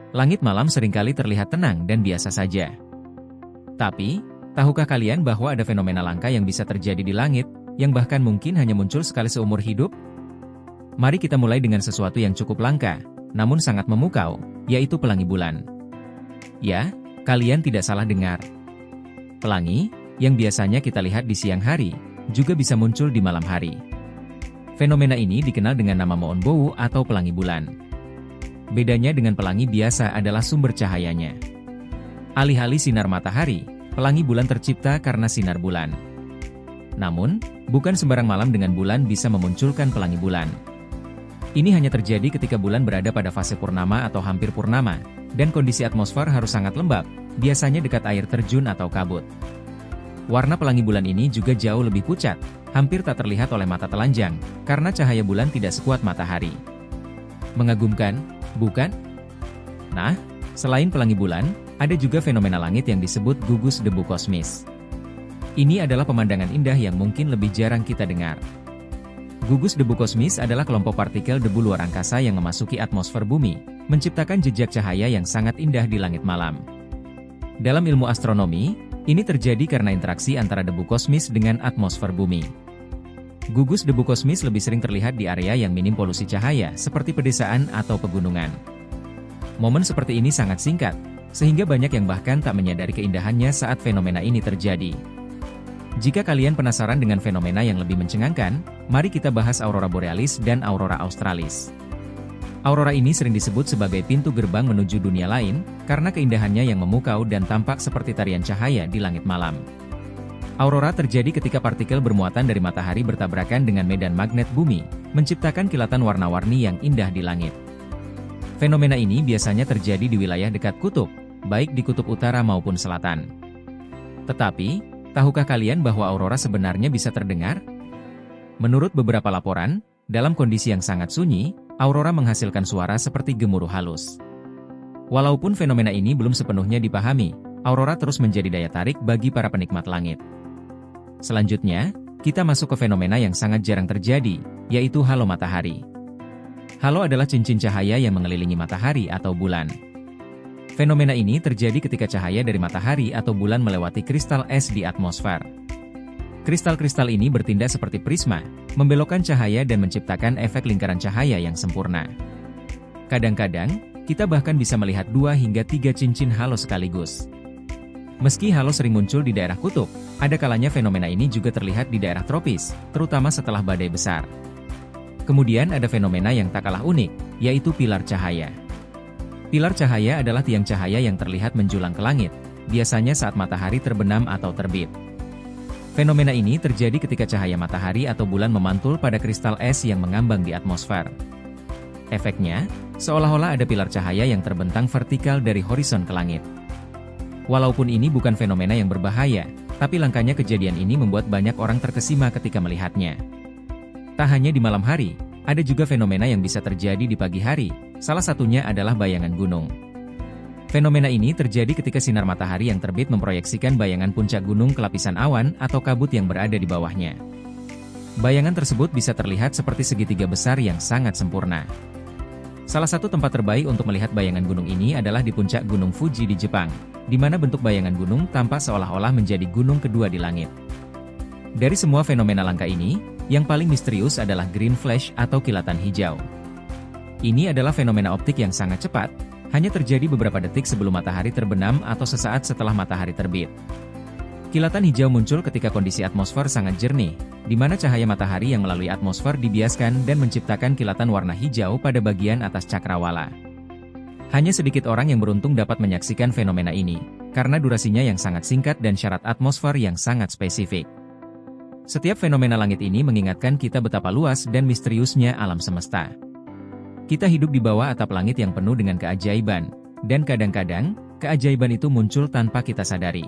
Langit malam seringkali terlihat tenang dan biasa saja. Tapi, tahukah kalian bahwa ada fenomena langka yang bisa terjadi di langit, yang bahkan mungkin hanya muncul sekali seumur hidup? Mari kita mulai dengan sesuatu yang cukup langka, namun sangat memukau, yaitu pelangi bulan. Ya, kalian tidak salah dengar. Pelangi, yang biasanya kita lihat di siang hari, juga bisa muncul di malam hari. Fenomena ini dikenal dengan nama Moonbow atau pelangi bulan. Bedanya dengan pelangi biasa adalah sumber cahayanya. Alih-alih sinar matahari, pelangi bulan tercipta karena sinar bulan. Namun, bukan sembarang malam dengan bulan bisa memunculkan pelangi bulan. Ini hanya terjadi ketika bulan berada pada fase purnama atau hampir purnama, dan kondisi atmosfer harus sangat lembab, biasanya dekat air terjun atau kabut. Warna pelangi bulan ini juga jauh lebih pucat, hampir tak terlihat oleh mata telanjang, karena cahaya bulan tidak sekuat matahari. Mengagumkan, bukan? Nah, selain pelangi bulan, ada juga fenomena langit yang disebut gugus debu kosmis. Ini adalah pemandangan indah yang mungkin lebih jarang kita dengar. Gugus debu kosmis adalah kelompok partikel debu luar angkasa yang memasuki atmosfer bumi, menciptakan jejak cahaya yang sangat indah di langit malam. Dalam ilmu astronomi, ini terjadi karena interaksi antara debu kosmis dengan atmosfer bumi. Gugus debu kosmis lebih sering terlihat di area yang minim polusi cahaya, seperti pedesaan atau pegunungan. Momen seperti ini sangat singkat, sehingga banyak yang bahkan tak menyadari keindahannya saat fenomena ini terjadi. Jika kalian penasaran dengan fenomena yang lebih mencengangkan, mari kita bahas aurora borealis dan aurora australis. Aurora ini sering disebut sebagai pintu gerbang menuju dunia lain, karena keindahannya yang memukau dan tampak seperti tarian cahaya di langit malam. Aurora terjadi ketika partikel bermuatan dari matahari bertabrakan dengan medan magnet bumi, menciptakan kilatan warna-warni yang indah di langit. Fenomena ini biasanya terjadi di wilayah dekat kutub, baik di kutub utara maupun selatan. Tetapi, tahukah kalian bahwa aurora sebenarnya bisa terdengar? Menurut beberapa laporan, dalam kondisi yang sangat sunyi, aurora menghasilkan suara seperti gemuruh halus. Walaupun fenomena ini belum sepenuhnya dipahami, aurora terus menjadi daya tarik bagi para penikmat langit. Selanjutnya, kita masuk ke fenomena yang sangat jarang terjadi, yaitu halo matahari. Halo adalah cincin cahaya yang mengelilingi matahari atau bulan. Fenomena ini terjadi ketika cahaya dari matahari atau bulan melewati kristal es di atmosfer. Kristal-kristal ini bertindak seperti prisma, membelokkan cahaya dan menciptakan efek lingkaran cahaya yang sempurna. Kadang-kadang, kita bahkan bisa melihat 2 hingga 3 cincin halo sekaligus. Meski halo sering muncul di daerah kutub, ada kalanya fenomena ini juga terlihat di daerah tropis, terutama setelah badai besar. Kemudian ada fenomena yang tak kalah unik, yaitu pilar cahaya. Pilar cahaya adalah tiang cahaya yang terlihat menjulang ke langit, biasanya saat matahari terbenam atau terbit. Fenomena ini terjadi ketika cahaya matahari atau bulan memantul pada kristal es yang mengambang di atmosfer. Efeknya, seolah-olah ada pilar cahaya yang terbentang vertikal dari horizon ke langit. Walaupun ini bukan fenomena yang berbahaya, tapi langkanya kejadian ini membuat banyak orang terkesima ketika melihatnya. Tak hanya di malam hari, ada juga fenomena yang bisa terjadi di pagi hari, salah satunya adalah bayangan gunung. Fenomena ini terjadi ketika sinar matahari yang terbit memproyeksikan bayangan puncak gunung ke lapisan awan atau kabut yang berada di bawahnya. Bayangan tersebut bisa terlihat seperti segitiga besar yang sangat sempurna. Salah satu tempat terbaik untuk melihat bayangan gunung ini adalah di puncak Gunung Fuji di Jepang, di mana bentuk bayangan gunung tampak seolah-olah menjadi gunung kedua di langit. Dari semua fenomena langka ini, yang paling misterius adalah green flash atau kilatan hijau. Ini adalah fenomena optik yang sangat cepat, hanya terjadi beberapa detik sebelum matahari terbenam atau sesaat setelah matahari terbit. Kilatan hijau muncul ketika kondisi atmosfer sangat jernih, di mana cahaya matahari yang melalui atmosfer dibiaskan dan menciptakan kilatan warna hijau pada bagian atas cakrawala. Hanya sedikit orang yang beruntung dapat menyaksikan fenomena ini, karena durasinya yang sangat singkat dan syarat atmosfer yang sangat spesifik. Setiap fenomena langit ini mengingatkan kita betapa luas dan misteriusnya alam semesta. Kita hidup di bawah atap langit yang penuh dengan keajaiban, dan kadang-kadang, keajaiban itu muncul tanpa kita sadari.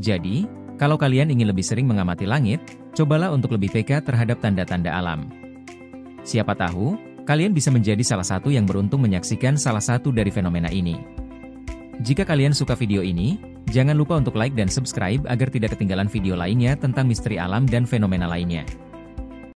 Jadi, kalau kalian ingin lebih sering mengamati langit, cobalah untuk lebih peka terhadap tanda-tanda alam. Siapa tahu, kalian bisa menjadi salah satu yang beruntung menyaksikan salah satu dari fenomena ini. Jika kalian suka video ini, jangan lupa untuk like dan subscribe agar tidak ketinggalan video lainnya tentang misteri alam dan fenomena lainnya.